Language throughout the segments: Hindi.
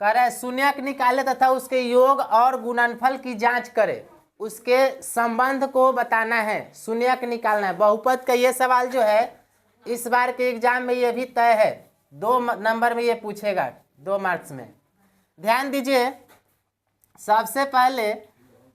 कह रहा है शून्यक निकाले तथा उसके योग और गुणनफल की जांच करे, उसके संबंध को बताना है, शून्यक निकालना है। बहुपद का ये सवाल जो है इस बार के एग्जाम में ये भी तय है, 2 नंबर में ये पूछेगा, 2 मार्क्स में। ध्यान दीजिए, सबसे पहले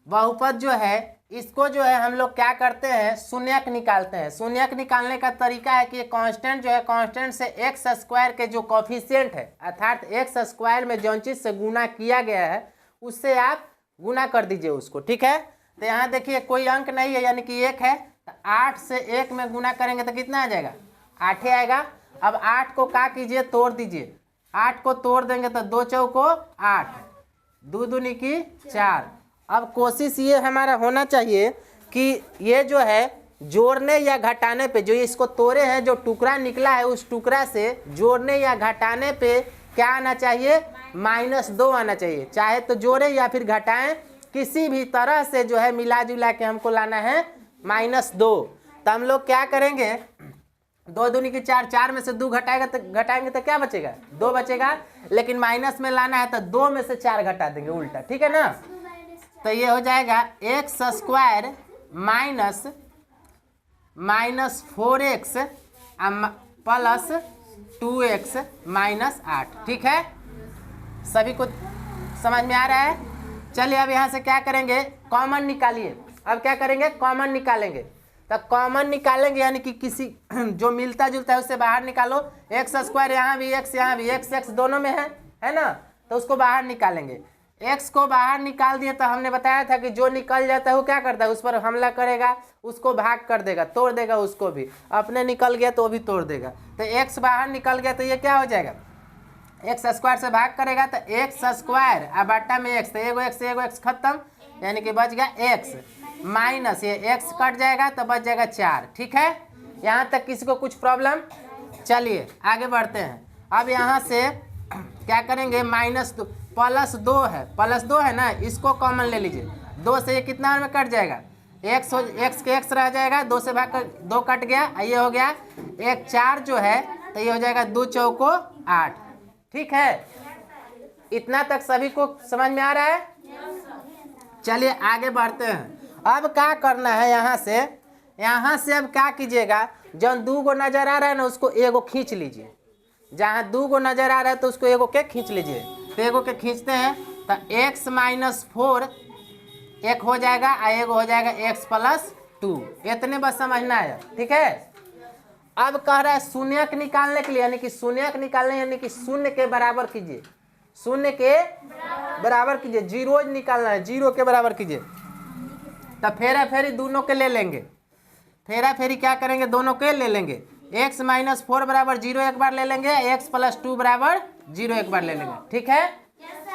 बहुपद जो है इसको जो है हम लोग क्या करते हैं, शून्यक निकालते हैं। शून्यक निकालने का तरीका है कि कांस्टेंट जो है, कांस्टेंट से एक्स स्क्वायर के जो कोफिशिएंट है, अर्थात एक्स स्क्वायर में जौन चीज से गुना किया गया है उससे आप गुना कर दीजिए उसको, ठीक है। तो यहाँ देखिए कोई अंक नहीं है, यानी कि 1 है, तो 8 से 1 में गुना करेंगे तो कितना आ जाएगा, 8 ही आएगा। अब 8 को क्या कीजिए, तोड़ दीजिए। 8 को तोड़ देंगे तो 2 चौको 8, 2 दूनी की 4। अब कोशिश ये हमारा होना चाहिए कि ये जो है जोड़ने या घटाने पे, जो इसको तोड़े हैं, जो टुकड़ा निकला है उस टुकड़ा से जोड़ने या घटाने पे क्या आना चाहिए, -2 आना चाहिए। चाहे तो जोड़े या फिर घटाएं, किसी भी तरह से जो है मिला जुला के हमको लाना है -2। तो हम लोग क्या करेंगे, 2 दूनी की 4, 4 में से 2 घटाएंगे तो क्या बचेगा, 2 बचेगा। लेकिन माइनस में लाना है तो 2 में से 4 घटा देंगे उल्टा, ठीक है ना। तो ये हो जाएगा x square minus 4x plus 2x minus 8, ठीक है। सभी को समझ में आ रहा है। चलिए अब यहाँ से क्या करेंगे, कॉमन निकालिए। अब क्या करेंगे, कॉमन निकालेंगे। तो कॉमन निकालेंगे यानी कि किसी जो मिलता जुलता है उससे बाहर निकालो। एक्स स्क्वायर यहाँ भी एक्स, यहाँ भी एक्स दोनों में है ना, तो उसको बाहर निकालेंगे। एक्स को बाहर निकाल दिए तो हमने बताया था कि जो निकल जाता है वो क्या करता है, उस पर हमला करेगा, उसको भाग कर देगा, तोड़ देगा उसको भी। अपने निकल गया तो वो भी तोड़ देगा। तो एक्स बाहर निकल गया तो ये क्या हो जाएगा, एक्स स्क्वायर से भाग करेगा तो एक्स स्क्वायर अब बटा में एक्स, तो एगो एक्स खत्म, यानी कि बच गया एक्स माइनस ये एक्स कट जाएगा तो बच जाएगा 4, ठीक है। यहाँ तक किसी को कुछ प्रॉब्लम। चलिए आगे बढ़ते हैं। अब यहाँ से क्या करेंगे, प्लस दो है ना, इसको कॉमन ले लीजिए। 2 से ये कितना में कट जाएगा, एक्स के एक्स रह जाएगा, 2 से भाग कर 2 कट गया, ये हो गया 1 4 जो है, तो ये हो जाएगा 2 चौको 8, ठीक है। इतना तक सभी को समझ में आ रहा है। चलिए आगे बढ़ते हैं। अब क्या करना है, यहाँ से अब क्या कीजिएगा, जब 2 गो नजर आ रहा है ना उसको एगो खींच लीजिए। जहाँ 2 गो नजर आ रहा है तो उसको एगो के खींच लीजिए। तो एगो के खींचते हैं तो x माइनस 4 एक हो जाएगा, एगो हो जाएगा x प्लस 2। इतने बस समझना है, ठीक है। अब कह रहा है शून्यक निकालने के लिए, यानी कि शून्यक निकालने यानी कि शून्य के बराबर कीजिए, शून्य के बराबर कीजिए, जीरो निकालना है, 0 के बराबर कीजिए। तो फेरा फेरी दोनों के ले लेंगे, फेरा फेरी क्या करेंगे, दोनों के ले लेंगे। x माइनस 4 बराबर 0 एक बार ले लेंगे, x प्लस 2 बराबर 0 एक बार ले लेंगे, ठीक है।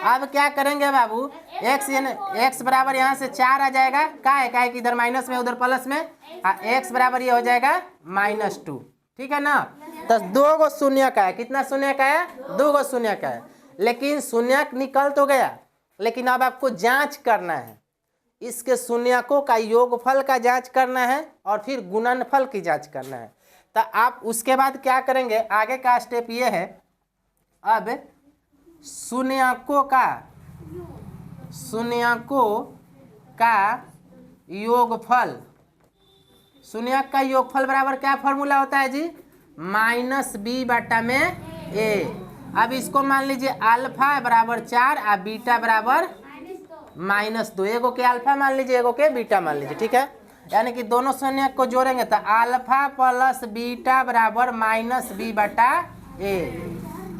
अब क्या करेंगे बाबू, x बराबर यहाँ से 4 आ जाएगा, क्या है कि इधर माइनस में उधर प्लस में, x बराबर ये हो जाएगा -2, ठीक है ना। तो 2 गो शून्य का है, कितना शून्य का है, 2 गो शून्य का है। लेकिन शून्य निकल तो गया, लेकिन अब आपको जांच करना है, इसके शून्यकों का योगफल का जांच करना है और फिर गुणनफल की जांच करना है। तो आप उसके बाद क्या करेंगे, आगे का स्टेप ये है, अब शून्यकों का योगफल, शून्यक का योगफल बराबर क्या फॉर्मूला होता है जी, -b बटा में a। अब इसको मान लीजिए अल्फा बराबर 4 और बीटा बराबर -2, एगो के अल्फा मान लीजिए, एगो के बीटा मान लीजिए, ठीक है। यानी कि दोनों शून्यक को जोड़ेंगे तो अल्फा प्लस बीटा बराबर -b बटा a।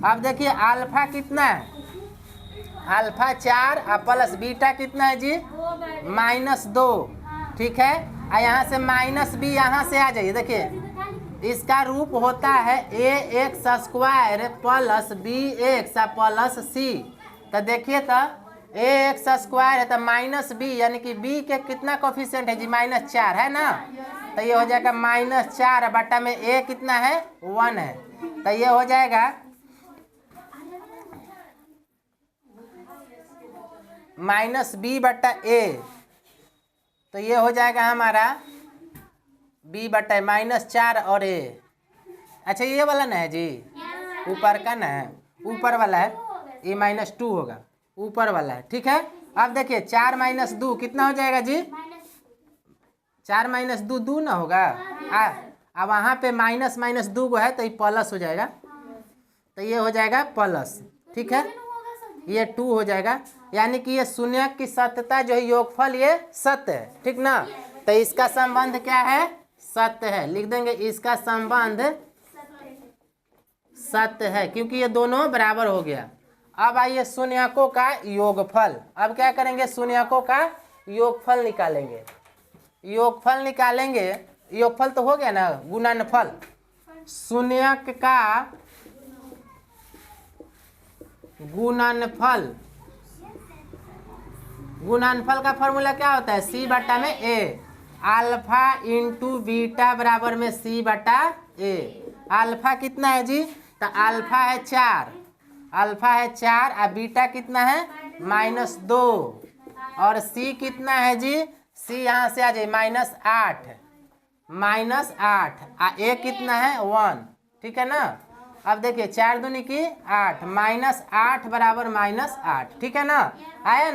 अब देखिए अल्फा कितना है, अल्फा 4 और प्लस बीटा कितना है जी, -2, ठीक है। और यहाँ से -b यहाँ से आ जाइए, देखिए इसका रूप होता है ax square plus bx plus c। तो देखिए तो ax स्क्वायर है तो -b, यानी कि b के कितना कोफिशिएंट है जी, -4 है ना। तो ये हो जाएगा -4 बटा में a कितना है, 1 है। तो ये हो जाएगा -b बटा a। तो ये हो जाएगा हमारा b बटा -4 और a। अच्छा ये वाला ना है जी, ऊपर का ना है, ऊपर वाला है, ये -2 होगा, ऊपर वाला है, ठीक है। अब देखिए 4 - 2 कितना हो जाएगा जी? 4 - 2 2 ना होगा। अब वहाँ पे -2 को है तो ये प्लस हो जाएगा, तो ये हो जाएगा प्लस, ठीक है, ये 2 हो जाएगा। यानी कि ये शून्य की सत्यता जो है योगफल ये सत्य है, ठीक ना। तो इसका संबंध क्या है? सत्य है। लिख देंगे इसका संबंध सत्य है, क्योंकि ये दोनों बराबर हो गया। अब आइए शून्यकों का योगफल। अब क्या करेंगे? शून्यकों का योगफल निकालेंगे। योगफल निकालेंगे, योगफल तो हो गया ना, गुणनफल। शून्यक का गुणनफल, गुणनफल का फॉर्मूला क्या होता है? सी बटा में ए, अल्फा इंटू बीटा बराबर में सी बटा ए। अल्फा कितना है जी? तो अल्फा है 4, अल्फा है 4 और बीटा कितना है? -2। और सी कितना है जी? सी यहाँ से आ जाए -8, -8 और ए कितना है? 1, ठीक है ना। अब देखिए 4 दूनी की 8, -8 बराबर -8, ठीक है ना, आया ना।